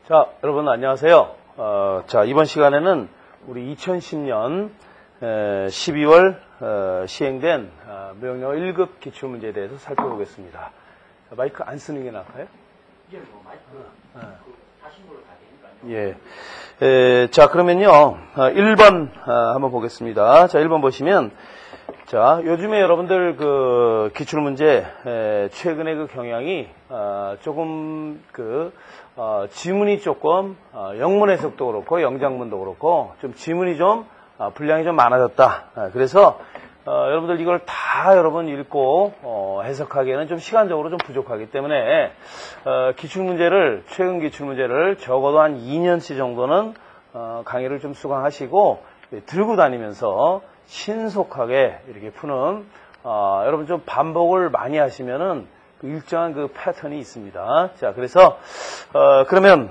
자, 여러분 안녕하세요. 자, 이번 시간에는 우리 2010년 12월 시행된 무역영어 1급 기출문제에 대해서 살펴보겠습니다. 자, 마이크 안 쓰는 게 나을까요? 예, 뭐 마이크 하신 걸로 다 되니까요. 예. 자, 그러면요. 1번 한번 보겠습니다. 자, 1번 보시면 자, 요즘에 여러분들 그 기출문제 최근에 그 경향이 조금 지문이 조금 영문 해석도 그렇고 영장문도 그렇고 좀 지문이 좀 분량이 좀 많아졌다. 그래서 여러분들 이걸 다 여러분 읽고 해석하기에는 좀 시간적으로 좀 부족하기 때문에 기출문제를 최근 기출문제를 적어도 한 2년치 정도는 강의를 좀 수강하시고 들고 다니면서 신속하게 이렇게 푸는 여러분 좀 반복을 많이 하시면은 일정한 그 패턴이 있습니다. 자, 그래서 그러면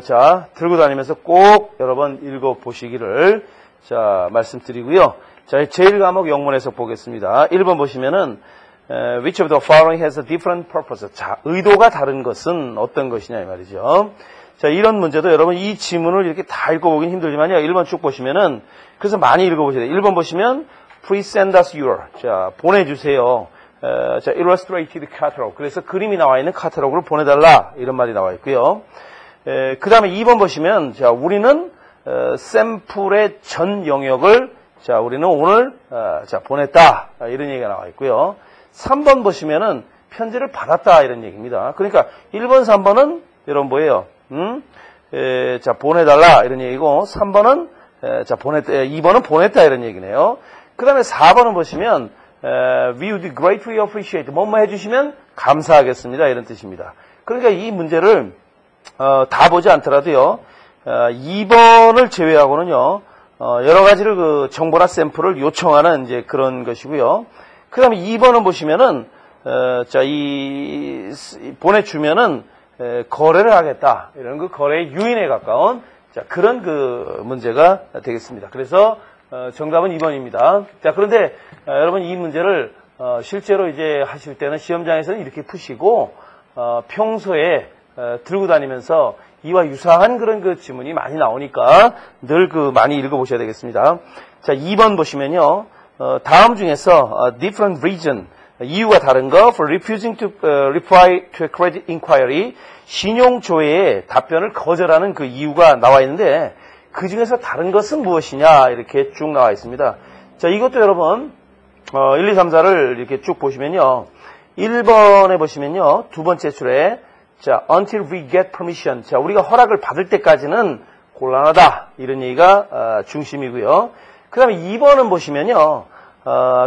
자, 들고 다니면서 꼭 여러 번 읽어 보시기를 자, 말씀드리고요. 자, 제1과목 영문 해석 보겠습니다. 1번 보시면은 which of the following has a different purpose? 자, 의도가 다른 것은 어떤 것이냐 이 말이죠. 자, 이런 문제도 여러분 이 지문을 이렇게 다 읽어보긴 힘들지만요. 1번 쭉 보시면은 그래서 많이 읽어보셔야 돼요. 1번 보시면 please send us your 자, 보내주세요. 자, illustrated catalog. 그래서 그림이 나와 있는 카탈로그를 보내달라. 이런 말이 나와 있고요. 그 다음에 2번 보시면 자, 우리는 샘플의 전 영역을 자, 우리는 오늘 자, 보냈다. 이런 얘기가 나와 있고요. 3번 보시면은 편지를 받았다. 이런 얘기입니다. 그러니까 1번, 3번은 여러분 뭐예요? 자, 보내달라. 이런 얘기고 3번은 자, 2번은 보냈다. 이런 얘기네요. 그 다음에 4번은 보시면 we would greatly appreciate 뭐뭐 해주시면 감사하겠습니다. 이런 뜻입니다. 그러니까 이 문제를 다 보지 않더라도요. 2번을 제외하고는요. 여러 가지를 그 정보나 샘플을 요청하는 이제 그런 것이고요. 그 다음에 2번은 보시면은 자, 보내주면은 거래를 하겠다. 이런 그 거래의 유인에 가까운 자, 그런 그 문제가 되겠습니다. 그래서 정답은 2번입니다. 자, 그런데 여러분 이 문제를 실제로 이제 하실 때는 시험장에서는 이렇게 푸시고 평소에 들고 다니면서 이와 유사한 그런 그 지문이 많이 나오니까 늘 그 많이 읽어보셔야 되겠습니다. 자, 2번 보시면요. 다음 중에서 different reason 이유가 다른 거 for refusing to reply to a credit inquiry 신용 조회에 답변을 거절하는 그 이유가 나와 있는데 그 중에서 다른 것은 무엇이냐 이렇게 쭉 나와 있습니다. 자, 이것도 여러분 1, 2, 3, 4를 이렇게 쭉 보시면요. 1번에 보시면요. 두 번째 줄에 자, until we get permission. 자, 우리가 허락을 받을 때까지는 곤란하다. 이런 얘기가 중심이고요. 그 다음에 2번은 보시면요.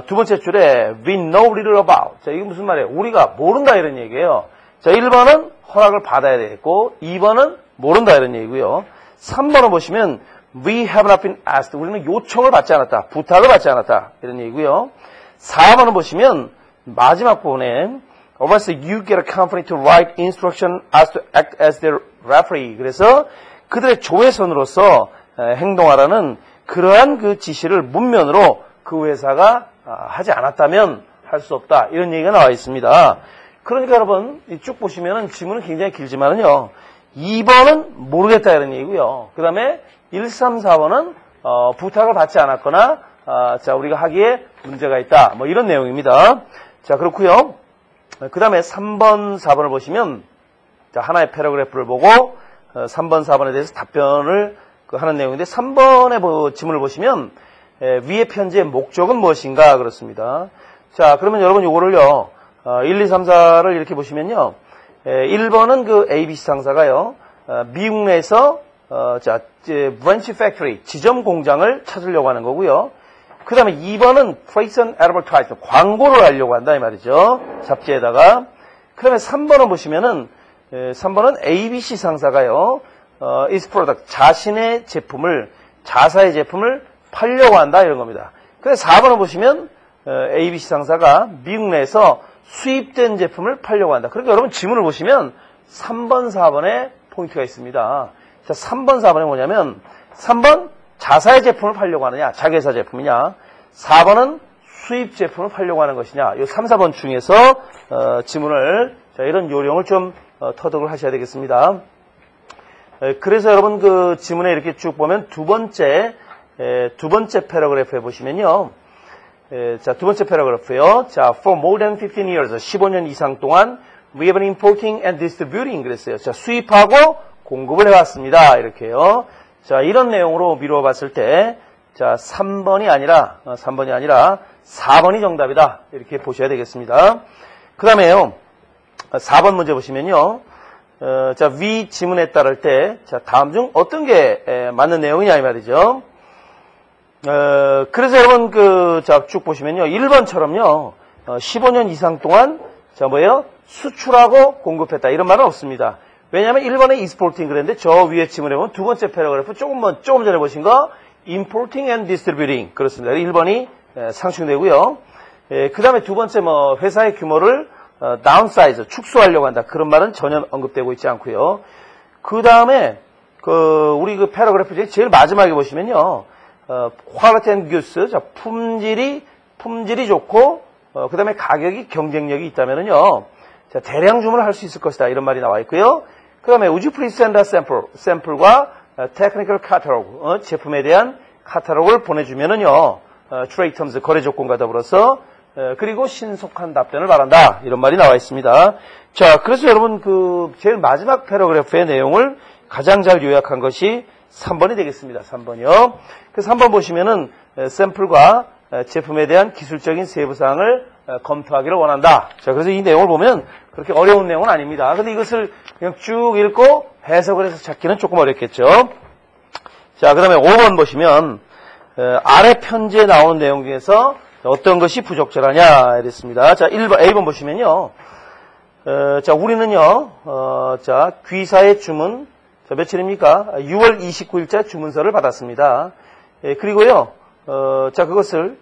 두 번째 줄에 we know little about. 자, 이게 무슨 말이에요? 우리가 모른다 이런 얘기예요. 자, 1번은 허락을 받아야 되겠고 2번은 모른다 이런 얘기고요. 3번을 보시면 we have not been asked. 우리는 요청을 받지 않았다. 부탁을 받지 않았다. 이런 얘기고요. 4번을 보시면 마지막 부분에 Unless you get a company to write instruction as to act as their referee. 그래서 그들의 조회선으로서 행동하라는 그러한 그 지시를 문면으로 그 회사가 하지 않았다면 할 수 없다. 이런 얘기가 나와 있습니다. 그러니까 여러분 쭉 보시면은 지문은 굉장히 길지만은요. 2번은 모르겠다 이런 얘기고요. 그 다음에 1, 3, 4번은 부탁을 받지 않았거나 자, 우리가 하기에 문제가 있다. 뭐 이런 내용입니다. 자, 그렇고요. 그 다음에 3번, 4번을 보시면 자, 하나의 패러그래프를 보고 3번, 4번에 대해서 답변을 하는 내용인데 3번의 지문을 보시면 위의 편지의 목적은 무엇인가 그렇습니다. 자, 그러면 여러분 요거를요. 1, 2, 3, 4를 이렇게 보시면요. 1번은 그 ABC 상사가요. 미국 내에서 자, 브랜치 팩토리 지점 공장을 찾으려고 하는 거고요. 그 다음에 2번은 place an advertisement 광고를 하려고 한다 이 말이죠. 잡지에다가. 그 다음에 3번은 보시면은 3번은 ABC 상사가요. is product 자신의 제품을 자사의 제품을 팔려고 한다 이런 겁니다. 그래서 4번을 보시면 ABC 상사가 미국 내에서 수입된 제품을 팔려고 한다. 그러니까 여러분 지문을 보시면 3번, 4번에 포인트가 있습니다. 자, 3번, 4번이 뭐냐면 3번 자사의 제품을 팔려고 하느냐, 자기 회사 제품이냐. 4번은 수입 제품을 팔려고 하는 것이냐. 이 3, 4번 중에서 지문을 자, 이런 요령을 좀 터득을 하셔야 되겠습니다. 그래서 여러분 그 지문에 이렇게 쭉 보면 두 번째 패러그래프에 보시면요. 자, 두 번째 패러그래프요. 자, for more than 15 years, 15년 이상 동안 we have been importing and distributing 그랬어요. 자, 수입하고 공급을 해왔습니다. 이렇게요. 자, 이런 내용으로 미루어 봤을 때, 자, 3번이 아니라 4번이 정답이다. 이렇게 보셔야 되겠습니다. 그 다음에요. 4번 문제 보시면요. 자, 위 지문에 따를 때, 자, 다음 중 어떤 게 맞는 내용이냐, 이 말이죠. 그래서 여러분, 자, 쭉 보시면요. 1번처럼요. 15년 이상 동안, 자, 뭐예요? 수출하고 공급했다. 이런 말은 없습니다. 왜냐하면 1번에 exporting 그랬는데, 저 위에 지문에 보면 두 번째 패러그래프 조금 전에 보신 거, importing and distributing. 그렇습니다. 1번이 상충되고요. 그 다음에 두 번째 회사의 규모를 downsize, 축소하려고 한다. 그런 말은 전혀 언급되고 있지 않고요. 그 다음에 우리 그 패러그래프 중에 제일 마지막에 보시면요. quality and goods, 자, 품질이 좋고 그 다음에 가격이 경쟁력이 있다면은요. 자, 대량 주문을 할 수 있을 것이다. 이런 말이 나와 있고요. 그 다음에 would you please send a sample, 샘플과 technical catalog, 제품에 대한 카탈로그를 보내주면은요. trade terms, 거래 조건과 더불어서 그리고 신속한 답변을 바란다. 이런 말이 나와 있습니다. 자, 그래서 여러분 제일 마지막 패러그래프의 내용을 가장 잘 요약한 것이 3번이 되겠습니다. 3번이요. 그래서 3번 보시면은 샘플과 제품에 대한 기술적인 세부 사항을 검토하기를 원한다. 자, 그래서 이 내용을 보면 그렇게 어려운 내용은 아닙니다. 근데 이것을 그냥 쭉 읽고 해석을 해서 찾기는 조금 어렵겠죠. 자, 그 다음에 5번 보시면 아래 편지에 나온 내용 중에서 어떤 것이 부적절하냐 이랬습니다. 자, A번 보시면요. 자, 우리는요. 자, 귀사의 주문, 자, 며칠입니까? 6월 29일자 주문서를 받았습니다. 그리고요. 자, 그것을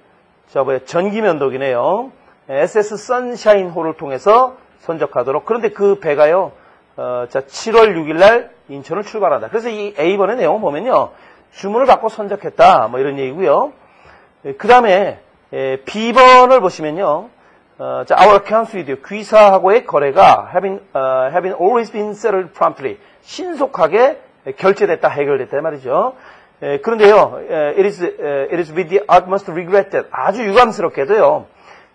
전기 면도기네요. SS 선샤인호를 통해서 선적하도록. 그런데 그 배가요. 자, 7월 6일 날 인천을 출발한다. 그래서 이 A번의 내용을 보면요. 주문을 받고 선적했다. 이런 얘기고요. 그 다음에 B번을 보시면요. 자, our accounts with you. 귀사하고의 거래가 having always been settled promptly. 신속하게 결제됐다, 해결됐다 말이죠. 그런데요, it is with the utmost regret that 아주 유감스럽게도요.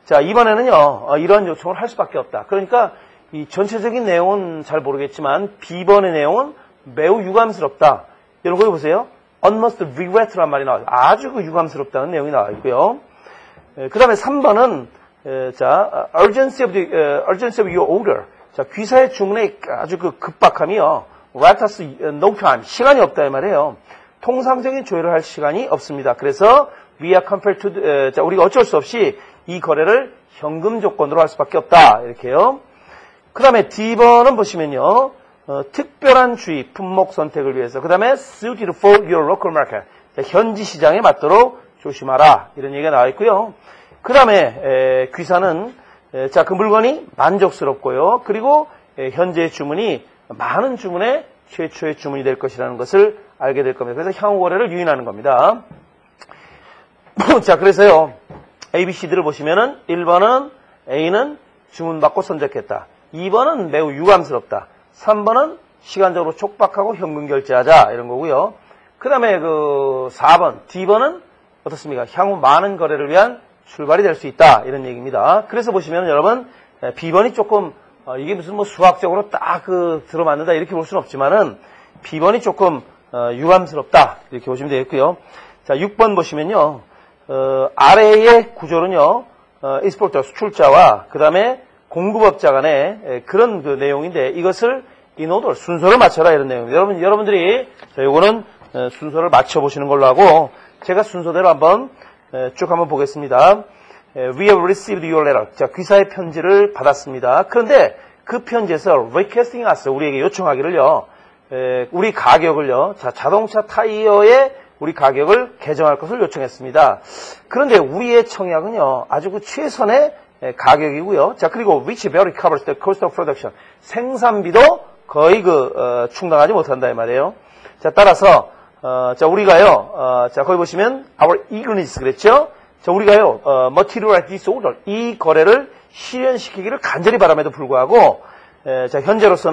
자, 이번에는요, 이런 요청을 할 수밖에 없다. 그러니까 이 전체적인 내용은 잘 모르겠지만 B번의 내용은 매우 유감스럽다. 이런 거 보세요. utmost regret란 말이 나와요. 아주 유감스럽다는 내용이 나와 있고요. 그 다음에 3번은 자, urgency of your order. 자, 귀사의 주문의 아주 급박함이요. Let us no time. 시간이 없다 이 말이에요. 통상적인 조율을 할 시간이 없습니다. 그래서 we are compelled to 자, 우리가 어쩔 수 없이 이 거래를 현금 조건으로 할 수밖에 없다. 이렇게요. 그 다음에 D번은 보시면요. 특별한 주의, 품목 선택을 위해서. 그 다음에 suited for your local market. 자, 현지 시장에 맞도록 조심하라. 이런 얘기가 나와 있고요. 그 다음에 귀사는 자, 그 물건이 만족스럽고요. 그리고 현재의 주문이 많은 주문의 최초의 주문이 될 것이라는 것을 알게 될 겁니다. 그래서 향후 거래를 유인하는 겁니다. 자, 그래서요. A, B, C들을 보시면은 1번은 A는 주문받고 선적했다. 2번은 매우 유감스럽다. 3번은 시간적으로 촉박하고 현금 결제하자 이런 거고요. 그 다음에 4번 D번은 어떻습니까? 향후 많은 거래를 위한 출발이 될 수 있다 이런 얘기입니다. 그래서 보시면 여러분 B번이 조금 이게 무슨 수학적으로 딱 들어맞는다 이렇게 볼 수는 없지만은 B번이 조금 유감스럽다 이렇게 보시면 되겠고요. 자, 6번 보시면요. 아래의 구조는요. 익스포터 수출자와 그 다음에 공급업자 간의 그런 내용인데 이것을 in order 순서를 맞춰라 이런 내용입니다. 여러분들이 자, 요거는 순서를 맞춰보시는 걸로 하고 제가 순서대로 한번 쭉 한번 보겠습니다. We have received your letter. 자, 귀사의 편지를 받았습니다. 그런데 그 편지에서 requesting us, 우리에게 요청하기를요. 우리 가격을요. 자, 자동차 타이어의 우리 가격을 개정할 것을 요청했습니다. 그런데 우리의 청약은요. 아주 최선의 가격이고요. 자, 그리고 which barely covers the cost of production. 생산비도 거의 충당하지 못한다 이 말이에요. 자, 따라서 자, 우리가요. 자, 거기 보시면 our eagerness 그랬죠? 자, 우리가요. material disorder 이 거래를 실현시키기를 간절히 바람에도 불구하고 자, 현재로서는